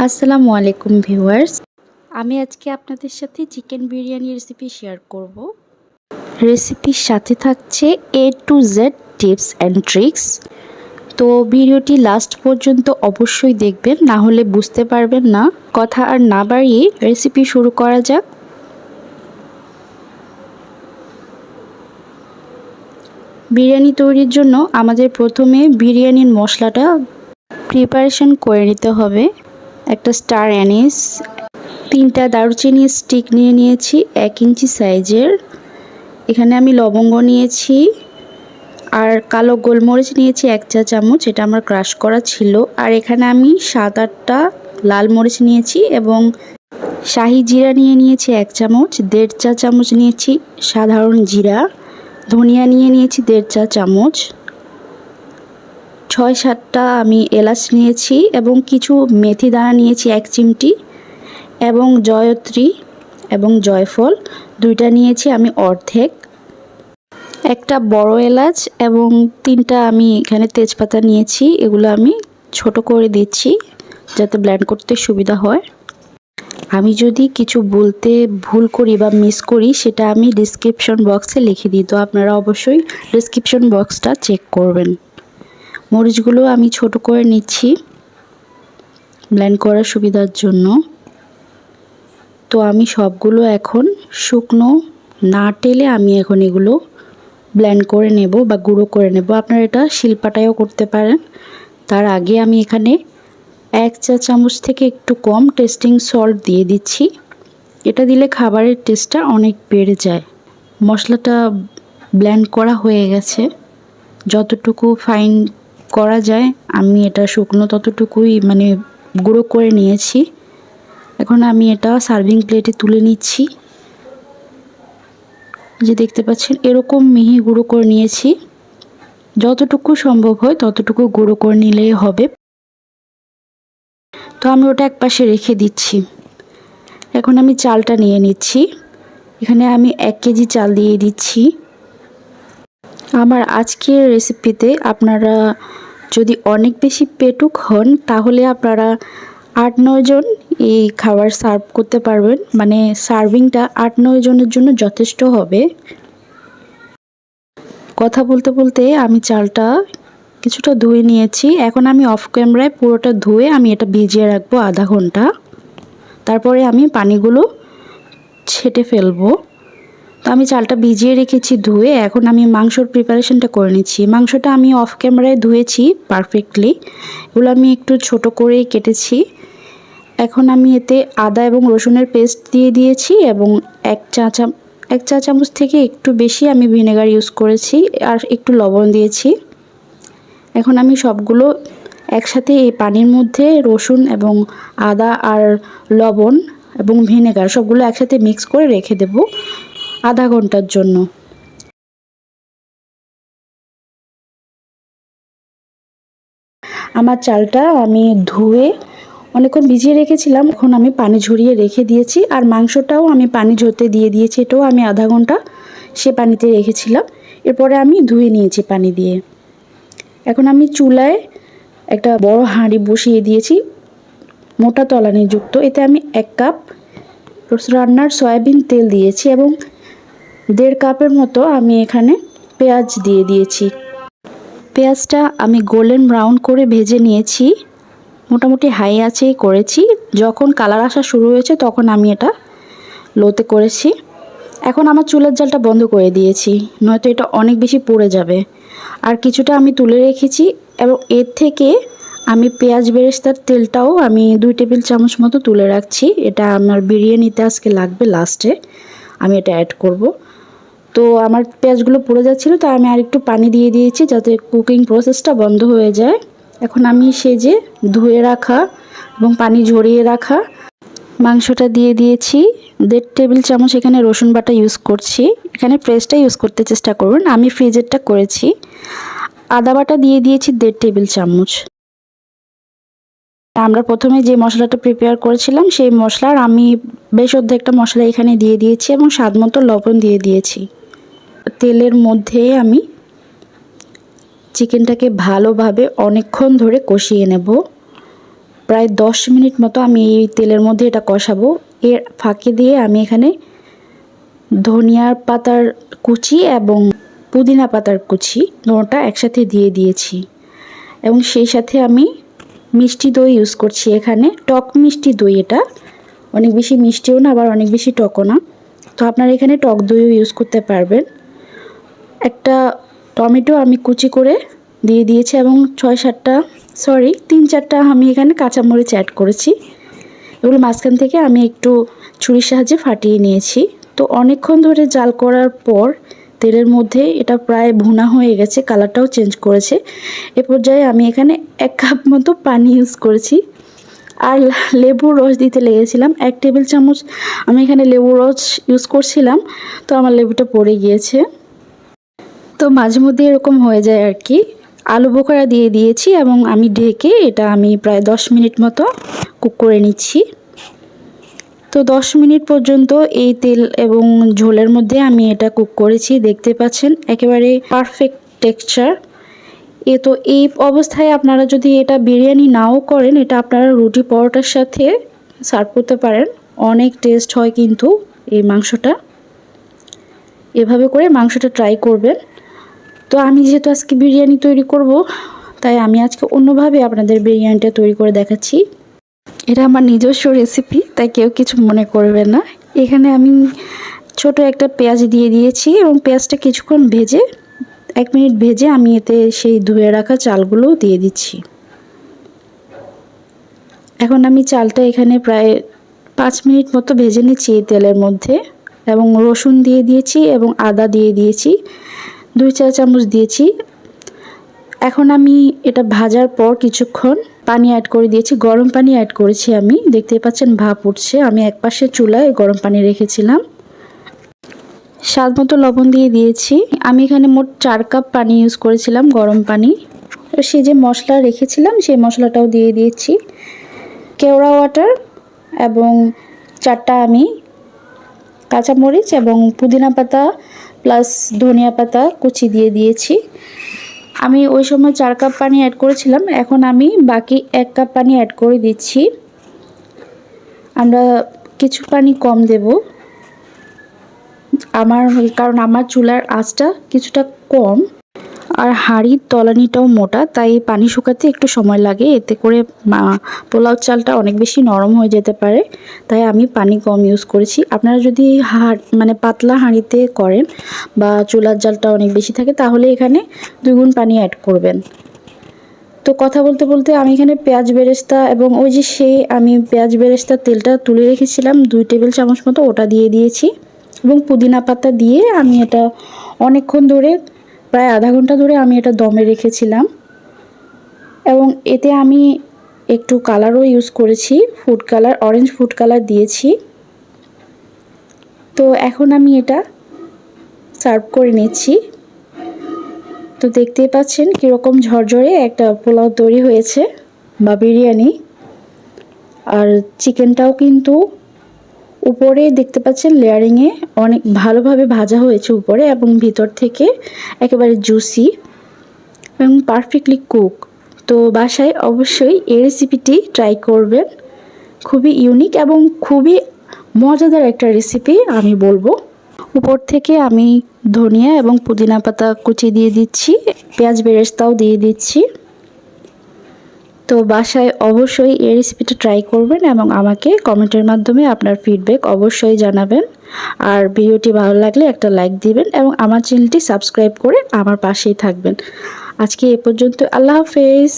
আসসালামু আলাইকুম ভিউয়ার্স। আমি আজকে আপনাদের সাথে চিকেন বিরিয়ানি রেসিপি শেয়ার করব। রেসিপির সাথে থাকছে A to Z tips and tricks. তো ভিডিওটি লাস্ট পর্যন্ত অবশ্যই দেখবেন, না হলে বুঝতে পারবেন না। কথা আর না বাড়িয়ে রেসিপি শুরু করা যাক। বিরিয়ানি তৈরির জন্য আমাদের প্রথমে বিরিয়ানির মশলাটা প্রিপারেশন করে নিতে হবে। একটা স্টার অ্যানিস, 3টা দারুচিনি স্টিক নিয়ে নিয়েছি 1 ইঞ্চি সাইজের। এখানে আমি লবঙ্গ নিয়েছি আর কালো গোলমরিচ নিয়েছি 1 চা চামচ, এটা আমার ক্রাশ করা ছিল। আর এখানে আমি 7-8টা লাল মরিচ নিয়েছি এবং শাহি জিরা নিয়ে নিয়েছি 1 চামচ, 1.5 চা চামচ নিয়েছি সাধারণ জিরা, ধনিয়া নিয়ে নিয়েছি 1.5 চা চামচ, 6-7টা আমি এলাচ নিয়েছি এবং কিছু মেথি দানা নিয়েছি 1 চিমটি এবং জয়ত্রী এবং জয়ফল 2টা নিয়েছি আমি অর্ধেক, একটা বড় এলাচ এবং 3টা আমি এখানে তেজপাতা নিয়েছি। এগুলো আমি ছোট করে দিচ্ছি যাতে ব্লেন্ড করতে সুবিধা হয়। আমি যদি কিছু বলতে ভুল করি বা মিস করি সেটা আমি ডেসক্রিপশন বক্সে লিখে দিই, তো আপনারা অবশ্যই ডেসক্রিপশন বক্সটা চেক করবেন। মরিচগুলো আমি ছোট করে নিচ্ছি ব্লেন্ড করার সুবিধার জন্য। তো আমি সবগুলো এখন শুকনো না টেলে আমি এখন এগুলো ব্লেন্ড করে নেব বা গুঁড়ো করে নেব। আপনারা এটা শিলপাটায়ও করতে পারেন। তার আগে আমি এখানে 1 চা চামচ থেকে একটু কম টেস্টিং সল্ট দিয়ে দিচ্ছি। এটা দিলে খাবারের টেস্টটা অনেক বেড়ে যায়। মশলাটা ব্লেন্ড করা হয়ে গেছে, যতটুকু ফাইন করা যায় আমি এটা শুকনো ততটুকুই গুঁড়ো করে নিয়েছি। এখন আমি এটা সার্ভিং প্লেটে তুলে নিচ্ছি। যে দেখতে পাচ্ছেন এরকম মিহি গুঁড়ো করে নিয়েছি, যতটুকু সম্ভব হয় ততটুকু গুঁড়ো করে নিলেই হবে। তো আমি ওটা একপাশে রেখে দিচ্ছি। এখন আমি চালটা নিয়ে নিচ্ছি। এখানে আমি 1 কেজি চাল দিয়ে দিচ্ছি। আমার আজকের রেসিপিতে আপনারা যদি অনেক বেশি পেটুক হন তাহলে আপনারা 8-9 জন এই খাবার সার্ভ করতে পারবেন, সার্ভিংটা 8-9 জনের জন্য যথেষ্ট হবে। কথা বলতে বলতে আমি চালটা কিছুটা ধুয়ে নিয়েছি। এখন আমি অফ ক্যামেরায় পুরোটা ধুয়ে আমি এটা ভিজিয়ে রাখবো আধা ঘন্টা। তারপরে আমি পানিগুলো ছেঁটে ফেলবো। তো আমি চালটা ভিজিয়ে রেখেছি ধুয়ে। এখন আমি মাংসর প্রিপারেশনটা করে নিচ্ছি। মাংসটা আমি অফ ক্যামেরায় ধুয়েছি পারফেক্টলি। এগুলো আমি একটু ছোট করেই কেটেছি। এখন আমি এতে আদা এবং রসুনের পেস্ট দিয়ে দিয়েছি এবং 1 চা চামচ থেকে একটু বেশি আমি ভিনেগার ইউজ করেছি আর একটু লবণ দিয়েছি। এখন আমি সবগুলো একসাথে এই পানির মধ্যে রসুন এবং আদা আর লবণ এবং ভিনেগার সবগুলো একসাথে মিক্স করে রেখে দেব আধা ঘন্টার জন্য। আমার চালটা আমি ধুয়ে অনেকক্ষণ ভিজিয়ে রেখেছিলাম, এখন আমি পানি ঝরিয়ে রেখে দিয়েছি। আর মাংসটাও আমি পানি ঝরতে দিয়ে দিয়েছি, এটাও আমি আধা ঘন্টা সে পানিতে রেখেছিলাম। এরপরে আমি ধুয়ে নিয়েছি পানি দিয়ে। এখন আমি চুলায় একটা বড় হাঁড়ি বসিয়ে দিয়েছি মোটা তলানি যুক্ত। এতে আমি 1 কাপ রান্নার সয়াবিন তেল দিয়েছি এবং 1.5 কাপের মতো আমি এখানে পেঁয়াজ দিয়ে দিয়েছি। পেঁয়াজটা আমি গোল্ডেন ব্রাউন করে ভেজে নিয়েছি, মোটামুটি হাই আঁচেই করেছি। যখন কালার আসা শুরু হয়েছে তখন আমি এটা লোতে করেছি। এখন আমার চুলার জালটা বন্ধ করে দিয়েছি, নয়তো এটা অনেক বেশি পুড়ে যাবে। আর কিছুটা আমি তুলে রেখেছি এবং এর থেকে আমি পেঁয়াজ বেরেস্তার তেলটাও আমি 2 টেবিল চামচ মতো তুলে রাখছি। এটা আমার বিরিয়ানিতে আজকে লাগবে, লাস্টে আমি এটা অ্যাড করব। তো আমার পেঁয়াজগুলো পুড়ে যাচ্ছিলো, তাই আমি আরেকটু পানি দিয়ে দিয়েছি যাতে কুকিং প্রসেসটা বন্ধ হয়ে যায়। এখন আমি সেজে ধুয়ে রাখা এবং পানি ঝরিয়ে রাখা মাংসটা দিয়ে দিয়েছি। 1.5 টেবিল চামচ এখানে রসুন বাটা ইউজ করছি, এখানে ফ্রেশটা ইউজ করতে চেষ্টা করবেন, আমি ফ্রিজেরটা করেছি। আদা বাটা দিয়ে দিয়েছি 1.5 টেবিল চামচ। আমরা প্রথমে যে মশলাটা প্রিপেয়ার করেছিলাম সেই মশলার আমি বেশ অর্ধেকটা মশলা এখানে দিয়ে দিয়েছি এবং স্বাদ মতো লবণ দিয়ে দিয়েছি। তেলের মধ্যে আমি চিকেনটাকে ভালোভাবে অনেকক্ষণ ধরে কষিয়ে নেব। প্রায় 10 মিনিট মতো আমি এই তেলের মধ্যে এটা কষাবো। এর ফাঁকে দিয়ে আমি এখানে ধনিয়ার পাতার কুচি এবং পুদিনা পাতার কুচি দুটোটা একসাথে দিয়ে দিয়েছি এবং সেই সাথে আমি মিষ্টি দই ইউজ করছি। এখানে টক মিষ্টি দই, এটা অনেক বেশি মিষ্টিও না আবার অনেক বেশি টকও না, তো আপনারা এখানে টক দইও ইউজ করতে পারবেন। একটা টমেটো আমি কুচি করে দিয়ে দিয়েছি এবং 3-4টা আমি এখানে কাঁচামরিচ অ্যাড করেছি। এগুলো মাঝখান থেকে আমি একটু ছুরির সাহায্যে ফাটিয়ে নিয়েছি। তো অনেকক্ষণ ধরে জাল করার পর তেলের মধ্যে এটা প্রায় ভুনা হয়ে গেছে, কালারটাও চেঞ্জ করেছে। এ পর্যায়ে আমি এখানে 1 কাপ মতো পানি ইউজ করেছি আর লেবুর রস দিতে লেগেছিলাম 1 টেবিল চামচ। আমি এখানে লেবুর রস ইউজ করছিলাম, তো আমার লেবুটা পড়ে গিয়েছে। তো মাঝে মধ্যে এরকম হয়ে যায় আর কি। আলু বোখরা দিয়ে দিয়েছি এবং আমি ঢেকে এটা আমি প্রায় 10 মিনিট মতো কুক করে নিচ্ছি। তো 10 মিনিট পর্যন্ত এই তেল এবং ঝোলের মধ্যে আমি এটা কুক করেছি। দেখতে পাচ্ছেন একেবারে পারফেক্ট টেক্সচার। তো এই অবস্থায় আপনারা যদি এটা বিরিয়ানি নাও করেন, এটা আপনারা রুটি পরোটার সাথে সার্ভ করতে পারেন। অনেক টেস্ট হয় কিন্তু এই মাংসটা। এভাবে করে মাংসটা ট্রাই করবেন। তো আমি যেহেতু আজকে বিরিয়ানি তৈরি করব, তাই আমি আজকে অন্যভাবে আপনাদের বিরিয়ানিটা তৈরি করে দেখাচ্ছি। এটা আমার নিজস্ব রেসিপি, তাই কেউ কিছু মনে করবে না। এখানে আমি ছোট একটা পেঁয়াজ দিয়ে দিয়েছি এবং পেঁয়াজটা কিছুক্ষণ ভেজে 1 মিনিট ভেজে আমি এতে সেই ধুয়ে রাখা চালগুলো দিয়ে দিচ্ছি। এখন আমি চালটা এখানে প্রায় 5 মিনিট মতো ভেজে নিচ্ছি এই তেলের মধ্যে এবং রসুন দিয়ে দিয়েছি এবং আদা দিয়ে দিয়েছি, 2-4 চামচ দিয়েছি। এখন আমি এটা ভাজার পর কিছুক্ষণ পানি অ্যাড করে দিয়েছি, গরম পানি অ্যাড করেছি আমি। দেখতে পাচ্ছেন ভাপ উঠছে। আমি একপাশে চুলায় গরম পানি রেখেছিলাম। স্বাদ মতো লবণ দিয়ে দিয়েছি। আমি এখানে মোট 4 কাপ পানি ইউজ করেছিলাম, গরম পানি। সেই যে মশলা রেখেছিলাম সেই মশলাটাও দিয়ে দিয়েছি, কেওড়া ওয়াটার এবং 4টা আমি কাঁচামরিচ এবং পুদিনা পাতা প্লাস ধনিয়া পাতা কুচি দিয়ে দিয়েছি। আমি ওই সময় 4 কাপ পানি অ্যাড করেছিলাম, এখন আমি বাকি 1 কাপ পানি অ্যাড করে দিচ্ছি। আমরা কিছু পানি কম দেব কারণ আমার চুলার আঁচটা কিছুটা কম আর হাঁড়ির তলানিটাও মোটা, তাই পানি শুকাতে একটু সময় লাগে। এতে করে পোলাও চালটা অনেক বেশি নরম হয়ে যেতে পারে, তাই আমি পানি কম ইউজ করেছি। আপনারা যদি পাতলা হাঁড়িতে করেন বা চুলার জালটা অনেক বেশি থাকে, তাহলে এখানে 2 গুণ পানি অ্যাড করবেন। তো কথা বলতে বলতে আমি এখানে পেঁয়াজ বেরেস্তা এবং ওই যে আমি পেঁয়াজ বেরেস্তার তেলটা তুলে রেখেছিলাম 2 টেবিল চামচ মতো, ওটা দিয়ে দিয়েছি এবং পুদিনা পাতা দিয়ে আমি এটা অনেকক্ষণ ধরে প্রায় আধা ঘন্টা ধরে আমি এটা দমে রেখেছিলাম এবং এতে আমি একটু কালারও ইউজ করেছি, food colour, orange food colour দিয়েছি। তো এখন আমি এটা সার্ভ করে নিচ্ছি। তো দেখতেই পাচ্ছেন কীরকম ঝরঝরে একটা পোলাও তৈরি হয়েছে বা বিরিয়ানি। আর চিকেনটাও কিন্তু উপরে দেখতে পাচ্ছেন লেয়ারিংয়ে অনেক ভালোভাবে ভাজা হয়েছে উপরে এবং ভিতর থেকে একেবারে জুসি এবং পারফেক্টলি কুক। তো বাসায় অবশ্যই এই রেসিপিটি ট্রাই করবেন। খুবই ইউনিক এবং খুবই মজাদার একটা রেসিপি আমি বলবো। উপর থেকে আমি ধনিয়া এবং পুদিনা পাতা কুচি দিয়ে দিচ্ছি, পেঁয়াজ বেরেস্তাও দিয়ে দিচ্ছি। তো বাসায় অবশ্যই এই রেসিপিটা ট্রাই করবেন এবং আমাকে কমেন্টের মাধ্যমে আপনার ফিডব্যাক অবশ্যই জানাবেন। আর ভিডিওটি ভালো লাগলে একটা লাইক দিবেন এবং আমার চ্যানেলটি সাবস্ক্রাইব করে আমার পাশেই থাকবেন। আজকে এ পর্যন্ত। আল্লাহ হাফেজ।